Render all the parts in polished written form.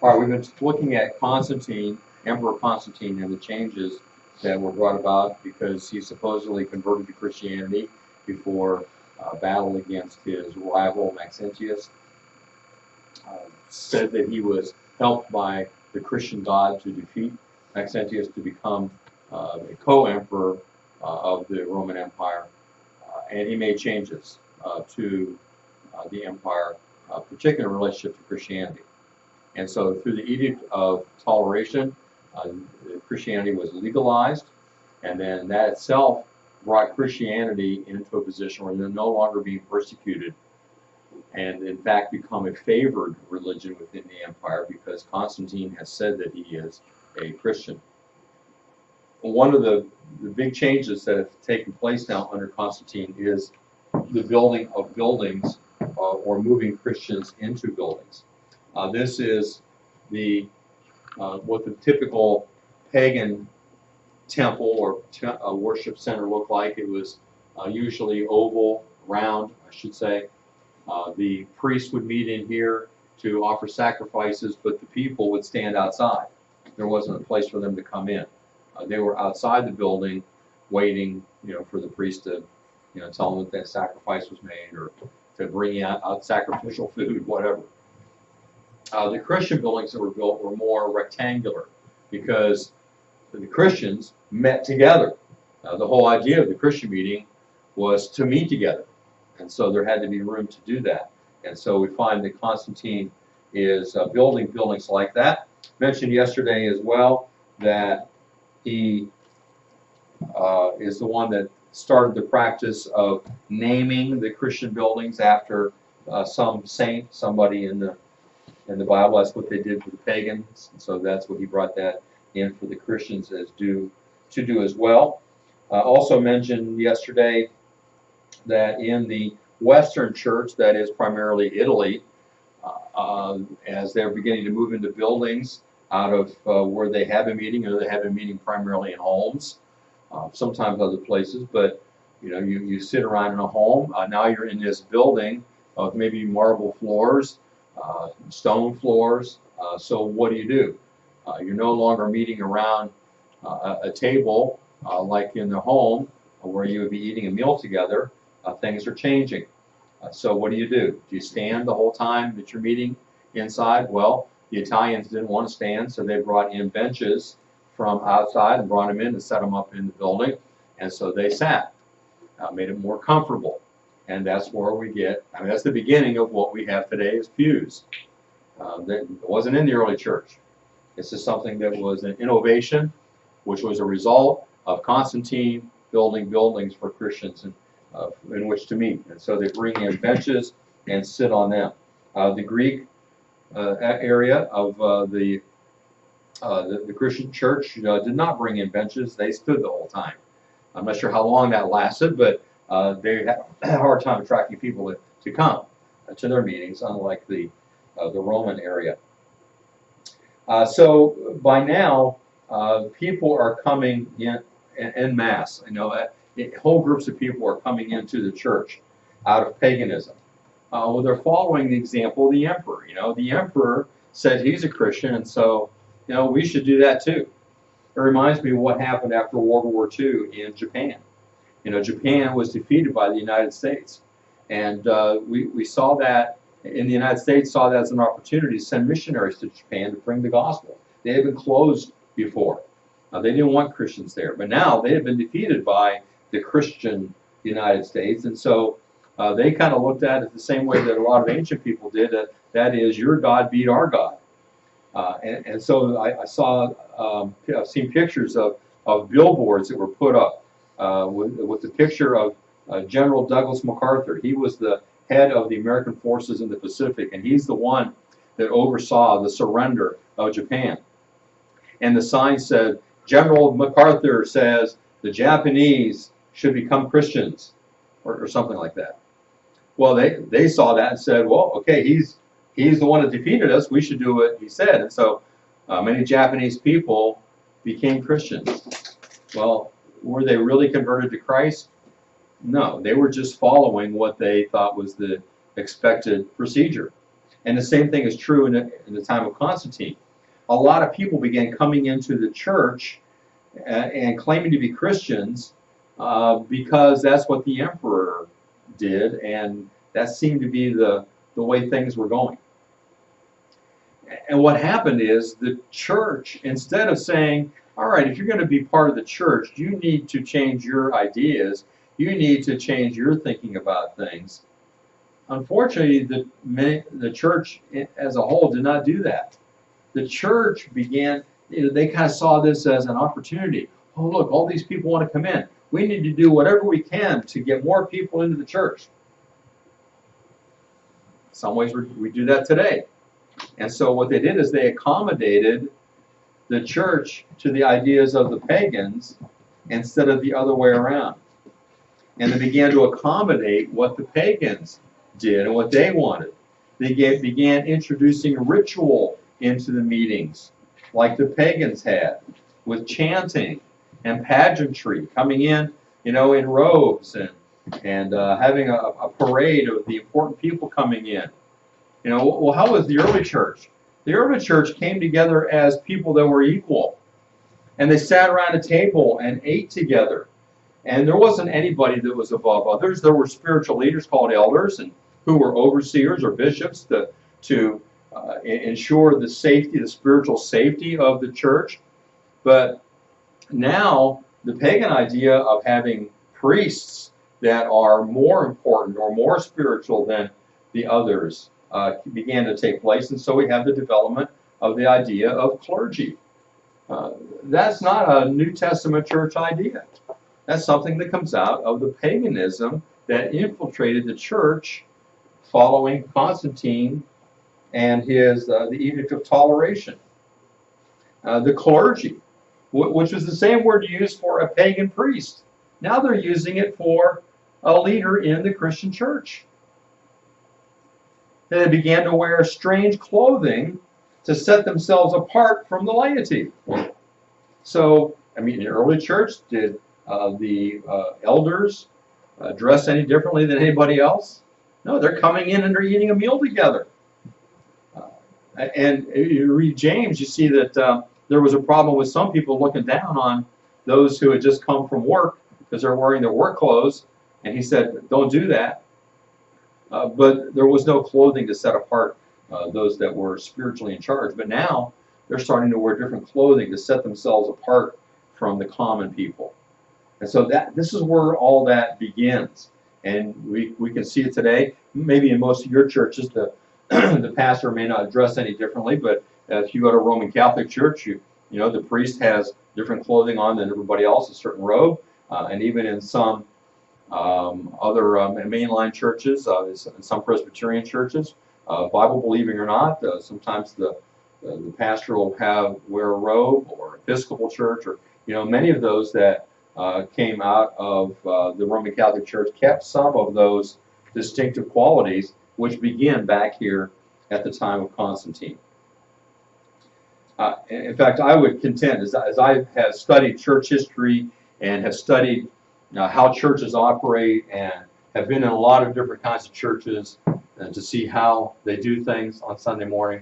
All right, we've been looking at Constantine, Emperor Constantine, and the changes that were brought about because he supposedly converted to Christianity before battle against his rival Maxentius. Said that he was helped by the Christian God to defeat Maxentius to become a co-emperor of the Roman Empire, and he made changes to the empire, particularly in relationship to Christianity. And so through the Edict of Toleration, Christianity was legalized, and then that itself brought Christianity into a position where they're no longer being persecuted and in fact become a favored religion within the empire because Constantine has said that he is a Christian. One of the big changes that have taken place now under Constantine is the building of buildings or moving Christians into buildings. This is the what the typical pagan temple or worship center looked like. It was usually oval, round, I should say. The priests would meet in here to offer sacrifices, but the people would stand outside. There wasn't a place for them to come in. They were outside the building, waiting, for the priest to, tell them that that sacrifice was made or to bring out sacrificial food, whatever. The Christian buildings that were built were more rectangular because the Christians met together. The whole idea of the Christian meeting was to meet together. And so there had to be room to do that. And so we find that Constantine is building buildings like that. Mentioned yesterday as well that he is the one that started the practice of naming the Christian buildings after some saint, somebody in the Bible. That's what they did for the pagans, and so that's what he brought that in for the Christians to do as well. Also mentioned yesterday that in the Western Church, that is primarily Italy, as they're beginning to move into buildings out of where they have been meeting, or they have been meeting primarily in homes, sometimes other places, but you sit around in a home. Now you're in this building of maybe marble floors, stone floors. So what do? You're no longer meeting around a table like in the home where you would be eating a meal together. Things are changing. So what do? Do you stand the whole time that you're meeting inside? Well, the Italians didn't want to stand, so they brought in benches from outside and brought them in and set them up in the building. And so they sat, made it more comfortable. And that's where we get, that's the beginning of what we have today as pews. That wasn't in the early church. This is something that was an innovation, which was a result of Constantine building buildings for Christians in which to meet. And so they bring in benches and sit on them. The Greek area of the Christian church did not bring in benches. They stood the whole time. I'm not sure how long that lasted, but they had a hard time attracting people to come to their meetings, unlike the Roman area. So by now, people are coming in en masse. Whole groups of people are coming into the church out of paganism. Well, they're following the example of the emperor. The emperor said he's a Christian, and so we should do that too. It reminds me of what happened after World War II in Japan. Japan was defeated by the United States, and we saw that in the United States, saw that as an opportunity to send missionaries to Japan to bring the gospel. They had been closed before. They didn't want Christians there, but now they had been defeated by the Christian United States, and so they kind of looked at it the same way that a lot of ancient people did. That is, your God beat our God. And so I've seen pictures of billboards that were put up with the picture of General Douglas MacArthur. He was the head of the American forces in the Pacific, and he's the one that oversaw the surrender of Japan. And the sign said, General MacArthur says the Japanese should become Christians, or something like that. Well, they saw that and said, well, okay, he's the one that defeated us. We should do what he said. And so many Japanese people became Christians. Well, were they really converted to Christ? No, they were just following what they thought was the expected procedure. And the same thing is true in the time of Constantine. A lot of people began coming into the church and claiming to be Christians because that's what the emperor did, and that seemed to be the way things were going. And what happened is the church, instead of saying, all right, if you're going to be part of the church, you need to change your ideas, you need to change your thinking about things. Unfortunately, the church as a whole did not do that. The church began, they kind of saw this as an opportunity. Oh, look, all these people want to come in. We need to do whatever we can to get more people into the church. In some ways, we do that today. And so what they did is they accommodated the church to the ideas of the pagans instead of the other way around. And they began to accommodate what the pagans did and what they wanted. They began introducing ritual into the meetings, like the pagans had, with chanting and pageantry, coming in, in robes and having a parade of the important people coming in. Well, how was the early church? The early church came together as people that were equal, and they sat around a table and ate together. And there wasn't anybody that was above others. There were spiritual leaders called elders, and who were overseers or bishops to ensure the safety, the spiritual safety of the church. But now the pagan idea of having priests that are more important or more spiritual than the others began to take place, and so we have the development of the idea of clergy. That's not a New Testament church idea. That's something that comes out of the paganism that infiltrated the church following Constantine and his the Edict of Toleration. The clergy, which was the same word used for a pagan priest. Now they're using it for a leader in the Christian church. They began to wear strange clothing to set themselves apart from the laity. So, in the early church, did the elders dress any differently than anybody else? No, they're coming in and they're eating a meal together. And you read James, you see that there was a problem with some people looking down on those who had just come from work because they're wearing their work clothes. And he said, don't do that. But there was no clothing to set apart those that were spiritually in charge. But now they're starting to wear different clothing to set themselves apart from the common people. And so this is where all that begins. And we can see it today. Maybe in most of your churches, the pastor may not dress any differently, but if you go to a Roman Catholic church, the priest has different clothing on than everybody else, a certain robe. And even in some other mainline churches, in some Presbyterian churches, Bible believing or not, sometimes the pastor will wear a robe, or Episcopal church, or many of those that came out of the Roman Catholic Church kept some of those distinctive qualities, which began back here at the time of Constantine. In fact, I would contend, as I have studied church history and have studied how churches operate and have been in a lot of different kinds of churches to see how they do things on Sunday morning,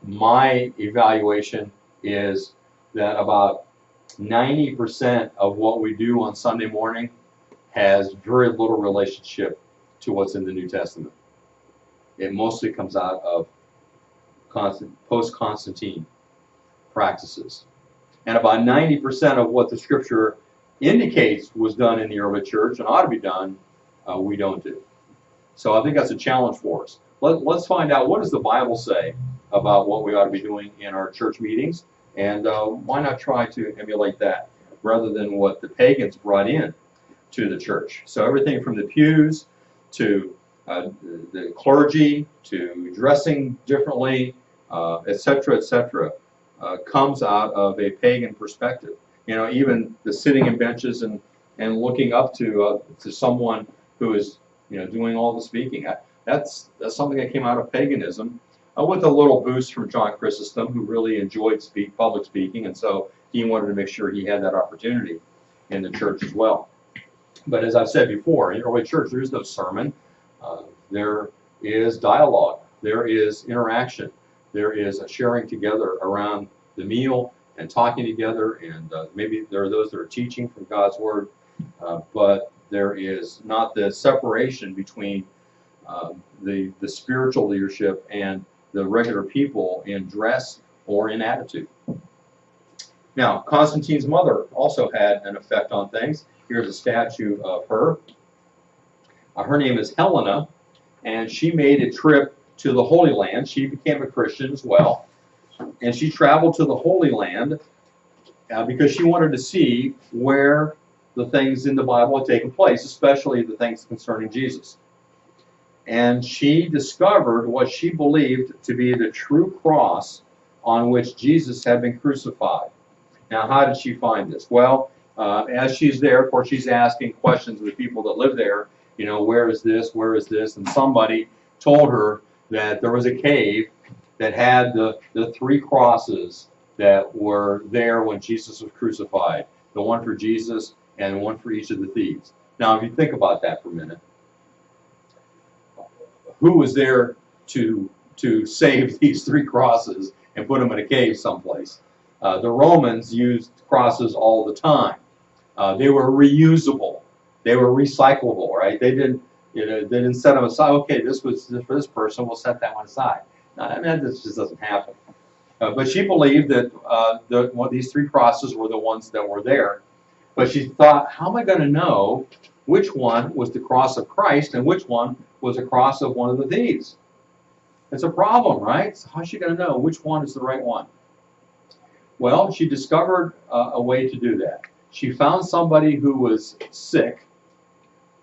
my evaluation is that about 90% of what we do on Sunday morning has very little relationship to what's in the New Testament. It mostly comes out of post-Constantine practices. And about 90% of what the Scripture indicates was done in the early church and ought to be done, we don't do. So I think that's a challenge for us. Let's find out, what does the Bible say about what we ought to be doing in our church meetings, and why not try to emulate that rather than what the pagans brought in to the church. So everything from the pews to the clergy to dressing differently, etc., etc., comes out of a pagan perspective. Even the sitting in benches and looking up to someone who is doing all the speaking. That's something that came out of paganism, with a little boost from John Chrysostom, who really enjoyed public speaking, and so he wanted to make sure he had that opportunity in the church as well. But as I've said before, in the early church, there is no sermon. There is dialogue. there is interaction. There is a sharing together around the meal and talking together, and maybe there are those that are teaching from God's Word, but there is not the separation between the spiritual leadership and the regular people in dress or in attitude. Now, Constantine's mother also had an effect on things. Here's a statue of her. Her name is Helena, and she made a trip to the Holy Land. She became a Christian as well, and she traveled to the Holy Land because she wanted to see where the things in the Bible had taken place, especially the things concerning Jesus. And she discovered what she believed to be the true cross on which Jesus had been crucified. Now, how did she find this? Well, as she's there, of course, she's asking questions of the people that live there. You know, where is this? Where is this? And somebody told her that there was a cave that had the three crosses that were there when Jesus was crucified. The one for Jesus and one for each of the thieves. Now, if you think about that for a minute, who was there to save these three crosses and put them in a cave someplace? The Romans used crosses all the time. They were reusable. They were recyclable, right? They didn't set them aside. Okay, this was for this person. We'll set that one aside. Now, I mean, this just doesn't happen. But she believed that these three crosses were the ones that were there. But she thought, how am I going to know which one was the cross of Christ and which one was the cross of one of the thieves? It's a problem, right? So how's she going to know which one is the right one? Well, she discovered a way to do that. She found somebody who was sick,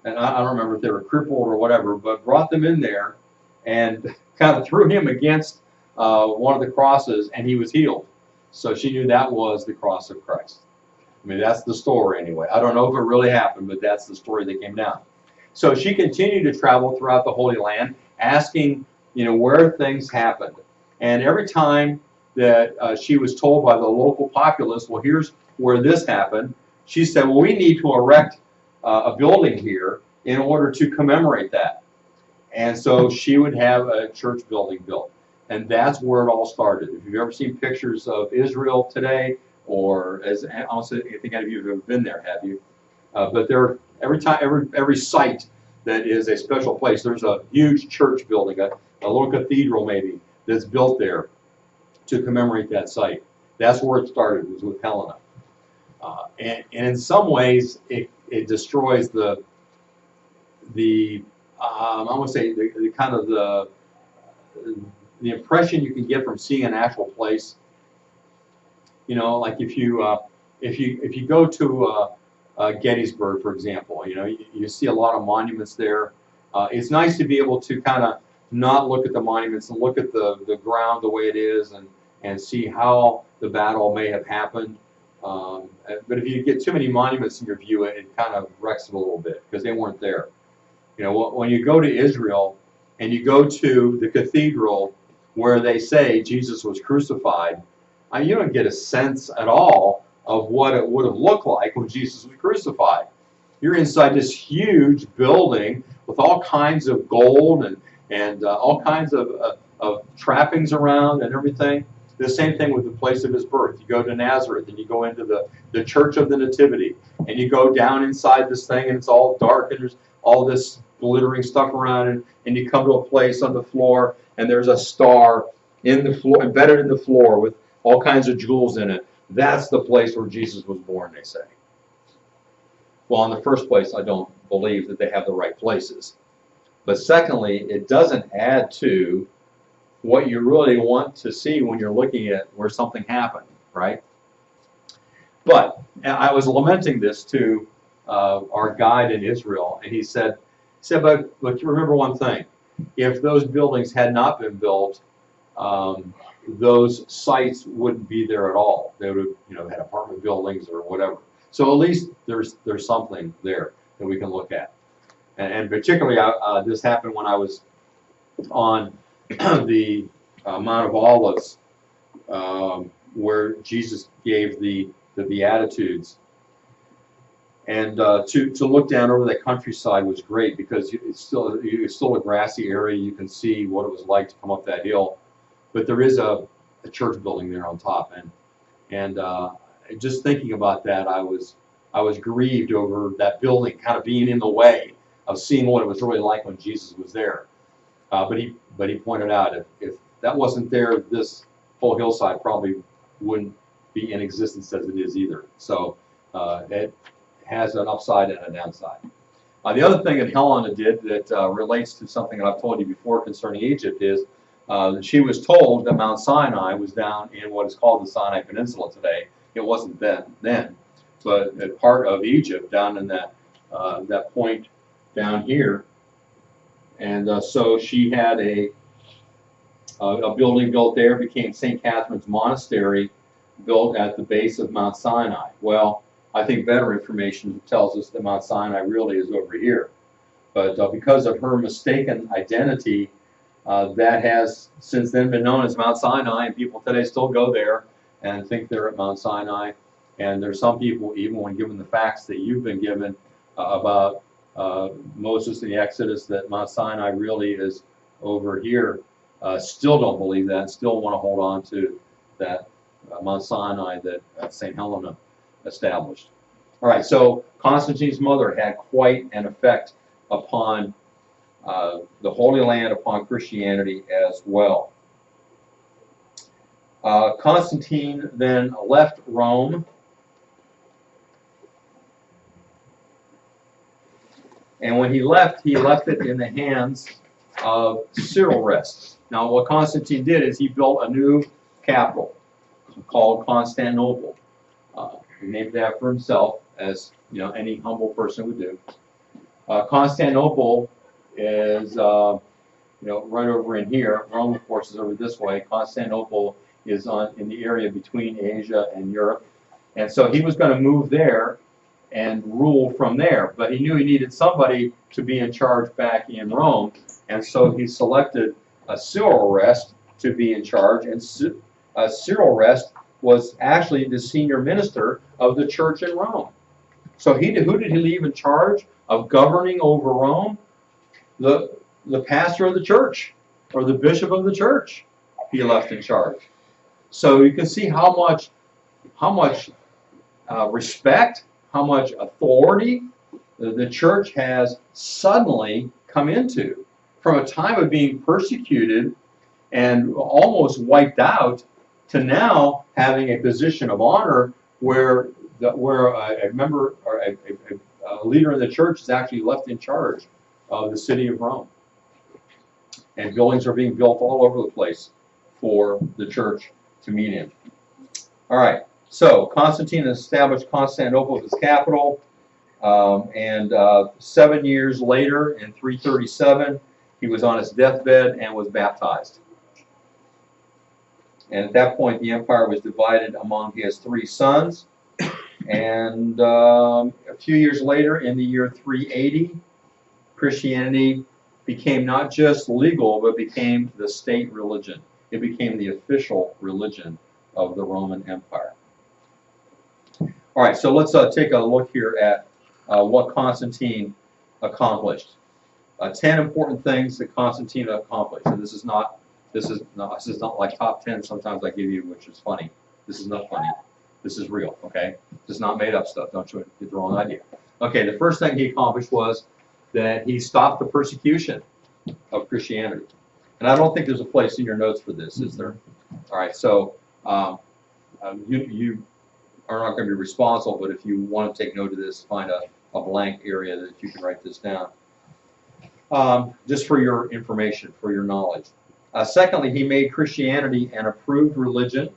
and I don't remember if they were crippled or whatever, but brought them in there and kind of threw him against one of the crosses, and he was healed. So she knew that was the cross of Christ. I mean, that's the story anyway. I don't know if it really happened, but that's the story that came down. So she continued to travel throughout the Holy Land, asking, where things happened. And every time that she was told by the local populace, well, here's where this happened, she said, well, we need to erect a building here in order to commemorate that. And so she would have a church building built. And that's where it all started. If you've ever seen pictures of Israel today, or as also, I think any of you have been there, have you? But there, every site that is a special place, there's a huge church building, a little cathedral maybe, that's built there to commemorate that site. That's where it started, was with Helena. And in some ways, it destroys the I want to say the kind of the impression you can get from seeing an actual place. Like if you go to Gettysburg, for example, you see a lot of monuments there. It's nice to be able to kind of not look at the monuments and look at the ground the way it is and see how the battle may have happened. But if you get too many monuments in your view, it kind of wrecks it a little bit because they weren't there. When you go to Israel and you go to the cathedral where they say Jesus was crucified, you don't get a sense at all of what it would have looked like when Jesus was crucified. You're inside this huge building with all kinds of gold and all kinds of trappings around and everything. The same thing with the place of his birth. You go to Nazareth and you go into the Church of the Nativity and you go down inside this thing and it's all dark and there's all this glittering stuff around it, and you come to a place on the floor and there's a star in the floor, embedded in the floor with all kinds of jewels in it. That's the place where Jesus was born, they say. Well, in the first place, I don't believe that they have the right places. But secondly, it doesn't add to what you really want to see when you're looking at where something happened, right? But I was lamenting this to our guide in Israel, and he said, but remember one thing. If those buildings had not been built, those sites wouldn't be there at all. They would have, had apartment buildings or whatever. So at least there's something there that we can look at. And particularly, this happened when I was on the Mount of Olives, where Jesus gave the Beatitudes. And to look down over that countryside was great because it's still a grassy area. You can see what it was like to come up that hill, but there is a church building there on top, and just thinking about that, I was grieved over that building kind of being in the way of seeing what it was really like when Jesus was there. But he pointed out if that wasn't there, this whole hillside probably wouldn't be in existence as it is either. So it has an upside and a downside. The other thing that Helena did that relates to something that I've told you before concerning Egypt is that she was told that Mount Sinai was down in what is called the Sinai Peninsula today. It wasn't then, but a part of Egypt down in that point down here. And so she had a building built there, became St. Catherine's Monastery, built at the base of Mount Sinai. Well, I think better information tells us that Mount Sinai really is over here. But because of her mistaken identity, that has since then been known as Mount Sinai, and people today still go there and think they're at Mount Sinai. And there's some people, even when given the facts that you've been given about Moses and the Exodus, that Mount Sinai really is over here, still don't believe that, still want to hold on to that Mount Sinai that St. Helena established. All right, so Constantine's mother had quite an effect upon the Holy Land, upon Christianity as well. Constantine then left Rome, and when he left it in the hands of Cyril. Now, what Constantine did is he built a new capital called Constantinople. He named it after himself, as any humble person would do. Constantinople is right over in here. Rome, of course, is over this way. Constantinople is in the area between Asia and Europe, and so he was going to move there and rule from there. But he knew he needed somebody to be in charge back in Rome, and so he selected Cyril to be in charge. And Cyril was actually the senior minister of the church in Rome. So who did he leave in charge of governing over Rome? The pastor of the church, or the bishop of the church, he left in charge. So you can see how much respect, how much authority the church has suddenly come into, from a time of being persecuted and almost wiped out, to now having a position of honor where a member or a leader in the church is actually left in charge of the city of Rome. And buildings are being built all over the place for the church to meet in. All right, so Constantine established Constantinople as his capital, and 7 years later, in 337, he was on his deathbed and was baptized. And at that point, the empire was divided among his 3 sons. And a few years later, in the year 380, Christianity became not just legal, but became the state religion. It became the official religion of the Roman Empire. All right, so let's take a look here at what Constantine accomplished. 10 important things that Constantine accomplished. And this is not like top 10 sometimes I give you, which is funny. This is not funny. This is real, okay? This is not made up stuff. Don't you get the wrong idea. Okay, the first thing he accomplished was that he stopped the persecution of Christianity. And I don't think there's a place in your notes for this, is there? All right, so you are not going to be responsible, but if you want to take note of this, find a blank area that you can write this down. Just for your information, for your knowledge. Secondly, he made Christianity an approved religion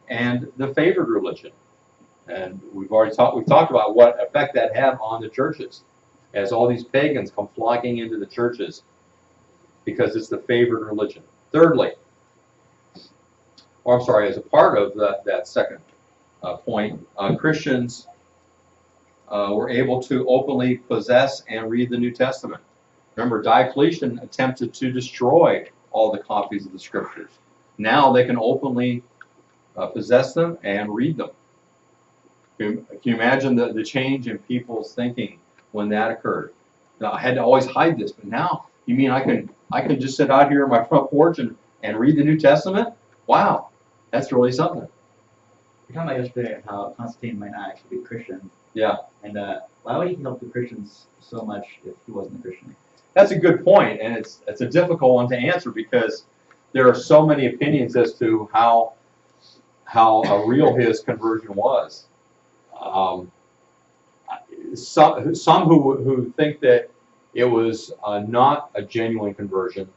and the favored religion. And we've talked about what effect that had on the churches, as all these pagans come flocking into the churches because it's the favored religion. Thirdly, or I'm sorry, as a part of that second point, Christians were able to openly possess and read the New Testament. Remember, Diocletian attempted to destroy all the copies of the Scriptures. Now they can openly possess them and read them. Can you imagine the change in people's thinking when that occurred? Now, I had to always hide this, but now, you mean I can just sit out here on my front porch and read the New Testament? Wow, that's really something. We talked about yesterday how Constantine might not actually be Christian. Yeah. And why would he help the Christians so much if he wasn't a Christian? That's a good point, and it's a difficult one to answer because there are so many opinions as to how real his conversion was. Some who think that it was not a genuine conversion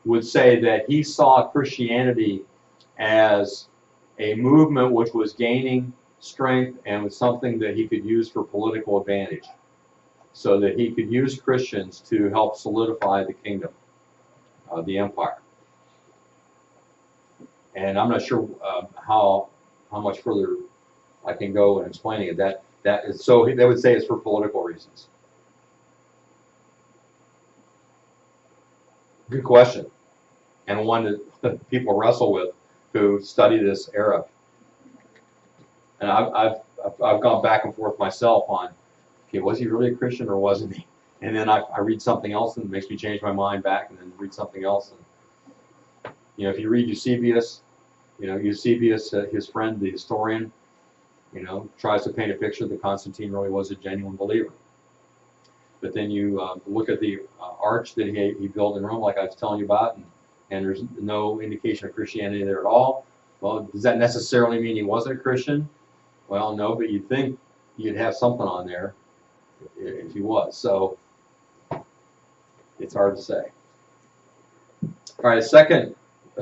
would say that he saw Christianity as a movement which was gaining strength and was something that he could use for political advantage, so that he could use Christians to help solidify the kingdom, the empire. And I'm not sure how much further I can go in explaining it. That is, so they would say it's for political reasons. Good question, and one that people wrestle with who study this era. And I've gone back and forth myself on, okay, was he really a Christian or wasn't he? And then I read something else and it makes me change my mind back, and then read something else. And, if you read Eusebius, Eusebius, his friend, the historian, tries to paint a picture that Constantine really was a genuine believer. But then you look at the arch that he built in Rome, like I was telling you about, and there's no indication of Christianity there at all. Well, does that necessarily mean he wasn't a Christian? Well, no, but you'd think you'd have something on there if he was. So it's hard to say. All right, a second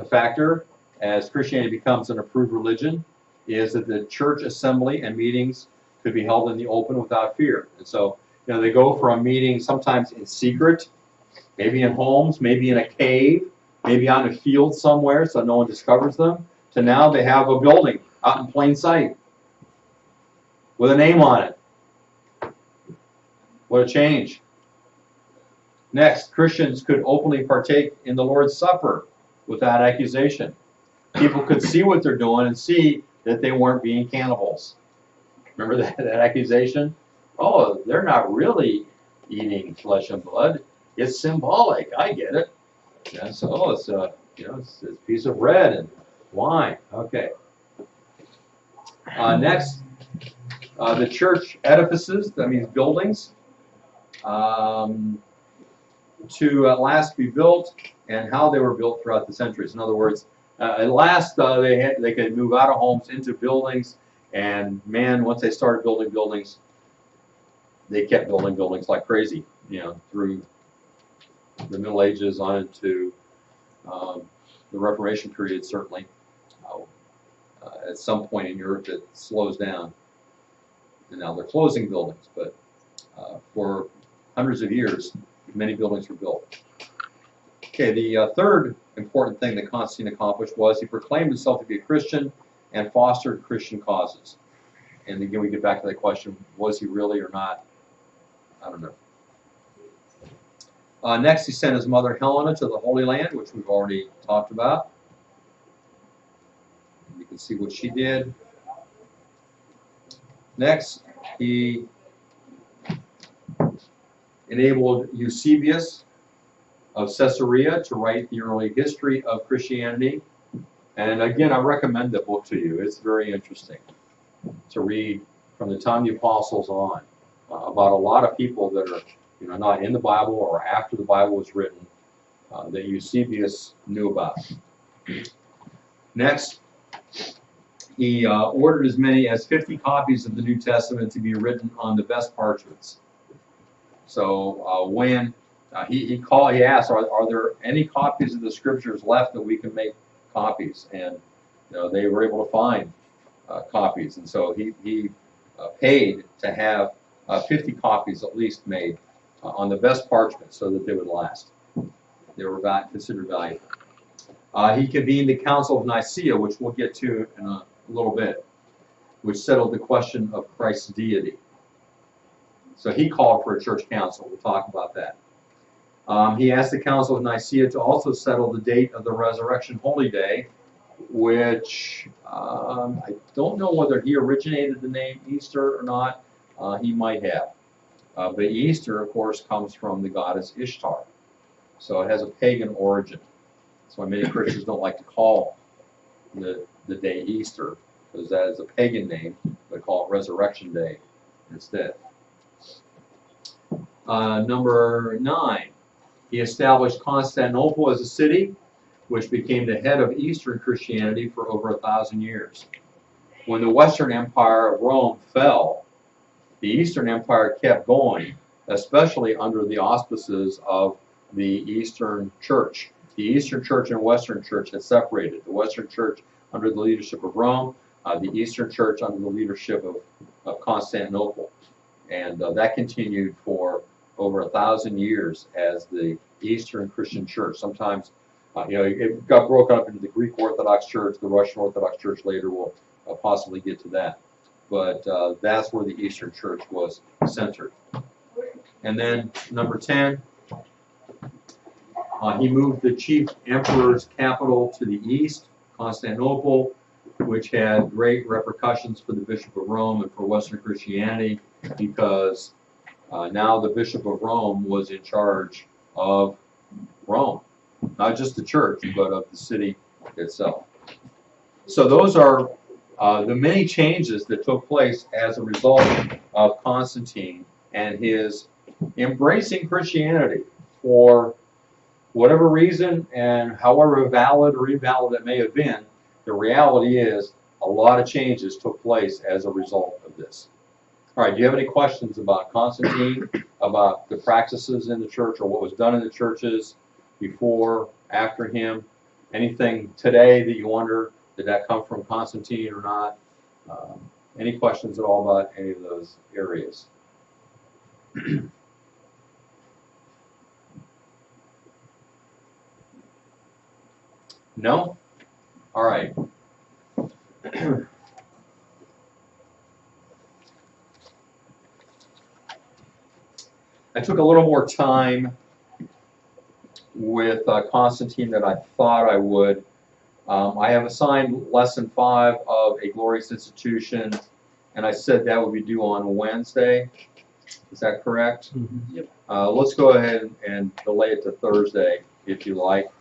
factor, as Christianity becomes an approved religion, is that the church assembly and meetings could be held in the open without fear. And so, they go from meeting sometimes in secret, maybe in homes, maybe in a cave, maybe on a field somewhere so no one discovers them, to now they have a building out in plain sight with a name on it. What a change. Next, Christians could openly partake in the Lord's Supper without accusation. People could see what they're doing and see that they weren't being cannibals. Remember that accusation? Oh, they're not really eating flesh and blood. It's symbolic. I get it. Yeah, so it's it's a piece of bread and wine. Okay. Next, the church edifices, that means buildings, to at last be built, and how they were built throughout the centuries. In other words, at last they could move out of homes into buildings, and man, once they started building buildings, they kept building buildings like crazy, through the Middle Ages on into the Reformation period, certainly. At some point in Europe, it slows down, and now they're closing buildings. But for hundreds of years, many buildings were built. Okay, the third important thing that Constantine accomplished was he proclaimed himself to be a Christian and fostered Christian causes. And again, we get back to that question, was he really or not? I don't know. Next, he sent his mother Helena to the Holy Land, which we've already talked about. You can see what she did. Next, he enabled Eusebius of Caesarea to write the early history of Christianity. And again, I recommend that book to you. It's very interesting to read from the time of the apostles on about a lot of people that are not in the Bible or after the Bible was written that Eusebius knew about. Next, he ordered as many as 50 copies of the New Testament to be written on the best parchments. So when he asked, are there any copies of the Scriptures left that we can make copies? And they were able to find copies, and so he paid to have 50 copies at least made on the best parchment so that they would last. They were considered valuable. He convened the Council of Nicaea, which we'll get to in a little bit, which settled the question of Christ's deity. So he called for a church council. We'll talk about that. He asked the Council of Nicaea to also settle the date of the Resurrection Holy Day, which I don't know whether he originated the name Easter or not. He might have. But Easter, of course, comes from the goddess Ishtar. So it has a pagan origin. That's why many Christians don't like to call the day Easter, because that is a pagan name. They call it Resurrection Day instead. Number 9, he established Constantinople as a city, which became the head of Eastern Christianity for over 1,000 years. When the Western Empire of Rome fell, the Eastern Empire kept going, especially under the auspices of the Eastern Church. The Eastern Church and Western Church had separated. The Western Church under the leadership of Rome, the Eastern Church under the leadership of Constantinople. And that continued for over 1,000 years as the Eastern Christian Church. Sometimes, it got broken up into the Greek Orthodox Church, the Russian Orthodox Church later. We'll possibly get to that. But that's where the Eastern Church was centered. And then number 10, he moved the chief emperor's capital to the east, Constantinople, which had great repercussions for the Bishop of Rome and for Western Christianity, because now the Bishop of Rome was in charge of Rome, not just the church, but of the city itself. So those are the many changes that took place as a result of Constantine and his embracing Christianity for whatever reason, and however valid or invalid it may have been. The reality is a lot of changes took place as a result of this. All right, do you have any questions about Constantine, about the practices in the church, or what was done in the churches before, after him? Anything today that you wonder, did that come from Constantine or not? Any questions at all about any of those areas? No? All right. I took a little more time with Constantine than I thought I would. I have assigned lesson 5 of A Glorious Institution, and I said that would be due on Wednesday. Is that correct? Mm-hmm. Yep. Let's go ahead and delay it to Thursday if you like.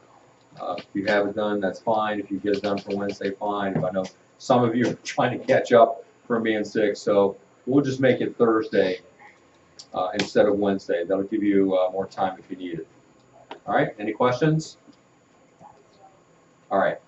If you have it done, that's fine. If you get it done for Wednesday, fine. I know some of you are trying to catch up from being sick, so we'll just make it Thursday instead of Wednesday. That'll give you more time if you need it. All right, any questions? All right.